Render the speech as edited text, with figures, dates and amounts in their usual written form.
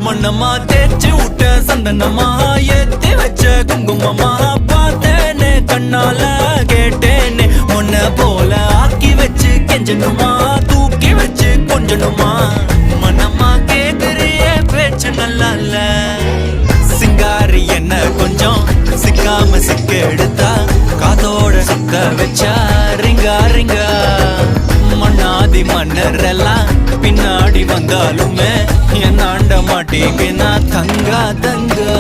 மண்ணம்மா தேய்ச்சி விட்ட சந்தனமா ஏத்தி வச்ச குங்குமமா பார்த்தேனே கண்ணால கேட்டேனே உன்ன போல ஆக்கி வச்சு கெஞ்சணுமா தூக்கி வச்சு கொஞ்சணுமா மனமா கேக்குறிய பேச்சு நல்லா இல்ல சிங்காரி என்ன கொஞ்சம் சிக்காம சிக்க எடுத்தா காதோட சுத்த வச்சா ரிங்கா ரிங்கா மண்ணாதி மன்னர் எல்லாம் பின்னாடி வந்தாலுமே என் ஆண்ட மாட்டேங்க நான் தங்கா தங்கா